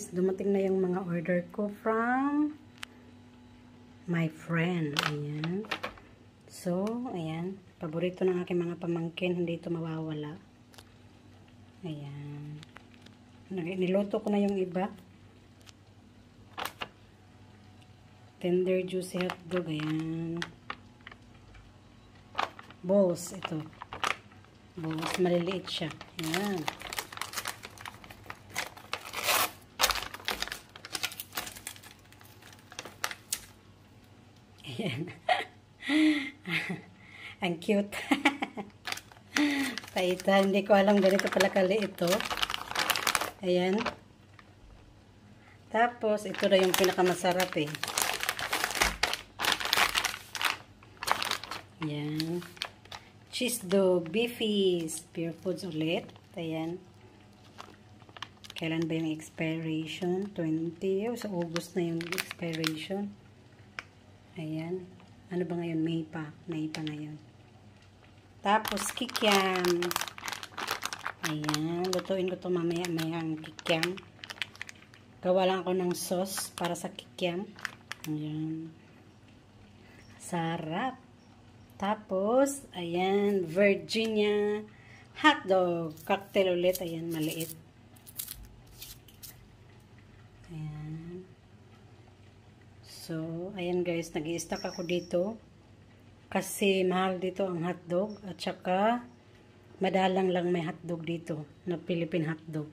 guys, dumating na yung mga order ko from my friend. Ayan. So, ayan. Paborito ng aking mga pamangkin. Hindi ito mawawala. Ayan. Niluto ko na yung iba. Tender juicy hotdog. Ayan. Balls. Ito. Balls. Maliliit siya. Ayan. Ayan. Ang cute. Paita. Hindi ko alam ganito pala kaliit ito. Ayan. Tapos, ito na yung pinakamasarap eh. Ayan. Cheese dog, beefies. Pure Foods ulit. Ayan. Kailan ba yung expiration? 20. Sa August na yung expiration. Ayan. Ano ba ngayon? May pa. May pa ngayon. Tapos, kikiam. Ayan. Lutuin ko ito mamaya-maya ang kikiam. Gawa lang ako ng sauce para sa kikiam. Ayan. Sarap. Tapos, ayan. Virginia hotdog. Cocktail ulit. Ayan. Maliit. Ayan. So, ayan guys, nag-i-stock ako dito kasi mahal dito ang hotdog at saka madalang lang may hotdog dito na Philippine hotdog.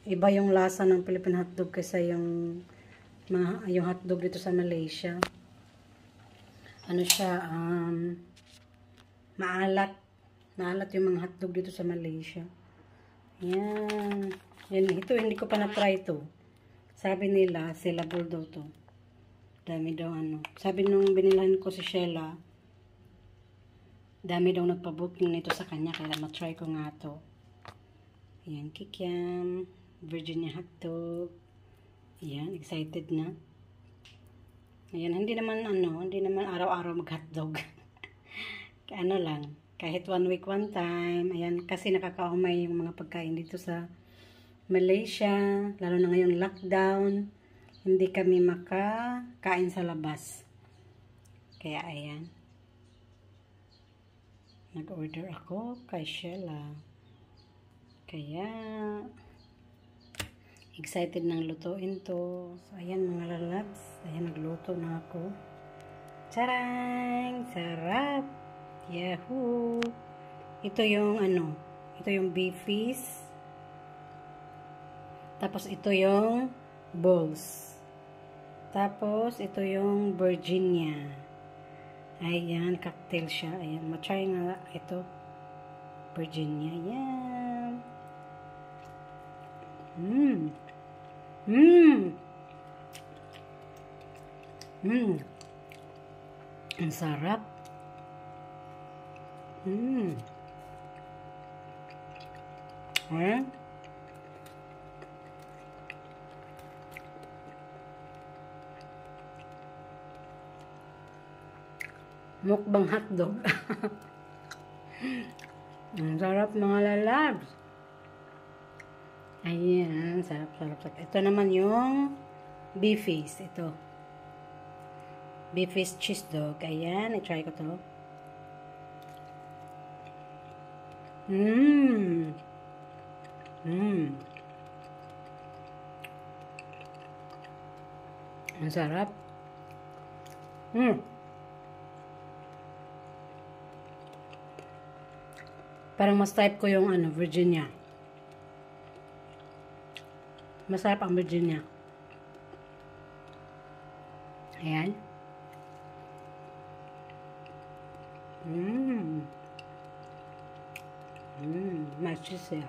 Iba yung lasa ng Philippine hotdog kaysa yung hotdog dito sa Malaysia. Ano siya, maalat. Maalat yung mga hotdog dito sa Malaysia. Ayan. Yan, ito, hindi ko pa na-try ito. Sabi nila, sellable daw to. Dami daw ano. Sabi nung binilan ko si Sheila, dami daw nagpa-booking nito sa kanya, kaya ma-try ko nga to. Ayan, kikiam, Virginia hotdog. Ayan, excited na. Ayan, hindi naman araw-araw mag-hotdog. Ano lang, kahit 1 week, 1 time. Ayan, kasi nakakaumay yung mga pagkain dito sa Malaysia, lalo na ngayong lockdown, hindi kami makakain sa labas. Kaya ayan. Nag-order ako kay Sheila. Kaya excited nang lutuin to. So ayan mga lalabs, ayan nagluto na ako. Charang! Sarap! Yahoo! Ito yung ito yung beefies. Tapos, ito yung balls. Tapos, ito yung Virginia. Ayan, cocktail siya. Ayan, matry nga ito. Virginia. Ayan. Ang sarap. Ayan. Mukbang hotdog. Ang sarap mga lalabs. Ayan, sarap. Ito naman yung beefies. Ito. Beefies cheese dog. Ayan, i-try ko to. Ang sarap. Parang mas type ko yung Virginia. Masarap ang Virginia. Ayan. Masih siya.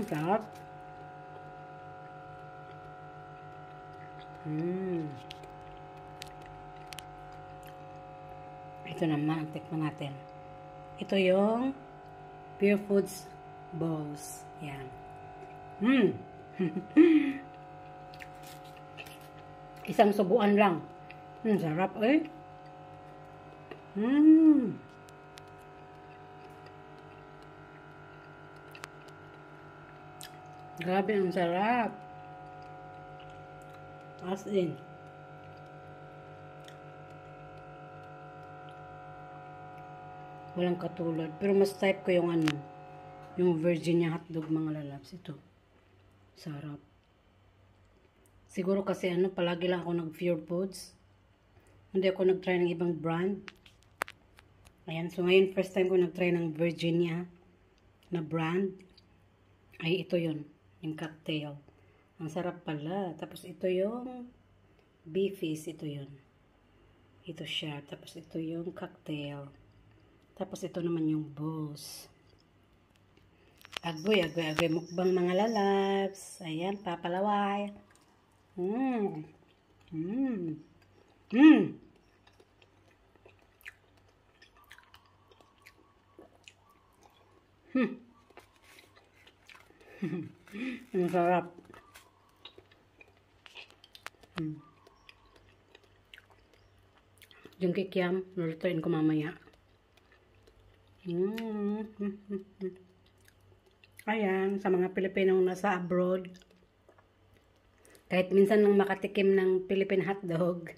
Sarap. Ito naman, tikman natin. Ito yung Pure Foods balls. Yan. Isang subuan lang. Sarap eh. Grabe, ang sarap. As in. Walang katulad. Pero mas type ko yung ano, yung Virginia hotdog, mga lalabs. Ito. Sarap. Siguro kasi ano, palagi lang ako nag-Pure Foods. Hindi ako nag-try ng ibang brand. Ayan. So ngayon, first time ko nag-try ng Virginia na brand. Ay, ito yun. Yung cocktail. Ang sarap pala. Tapos ito yung beefies. Ito yun. Ito siya. Tapos ito yung cocktail. Tapos ito naman yung booze. Agoy, agoy, agoy. Mukbang, mga lalabs. Ayan, papalaway. Hmm. Hmm. Hmm. Hmm. Ang sarap. Hmm. Yung kikiam, lulutuin ko mamaya. Ayan, sa mga Pilipinong nasa abroad, kahit minsan lang makatikim ng Philippine hotdog,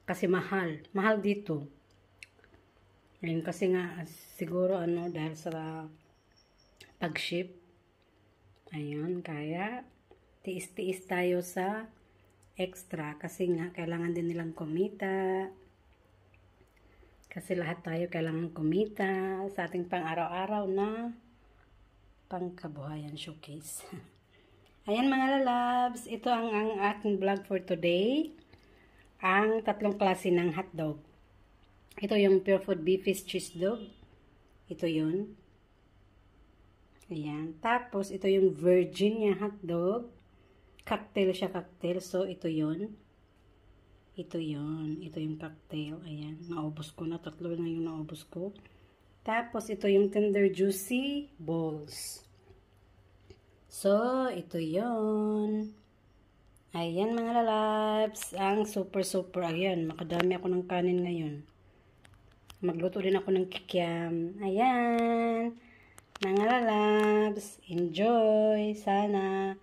kasi mahal. Mahal dito. Ayan, kasi nga, siguro ano, dahil sa pag-ship. Ayan, kaya tiis-tiis tayo sa extra. Kasi nga, kailangan din nilang kumita. Kasi lahat tayo kailangan kumita sa ating pang-araw-araw na pangkabuhayan showcase. Ayan, mga lalabs, ito ang ating vlog for today. Ang tatlong klase ng hotdog. Ito yung Pure Food Beefies Cheese Dog. Ito yun. Ayan. Tapos, ito yung Virginia hotdog. Cocktail siya, cocktail. So, ito yun. Ito yun. Ito yung cocktail. Ayan. Naubos ko na. Tatlo na yung naubos ko. Tapos, ito yung Tender Juicy Balls. So, ito yun. Ayan, mga lalabs. Ang super. Ayan. Makadami ako ng kanin ngayon. Magluto din ako ng kikiam. Ayan. Mga lalabs. Enjoy. Sana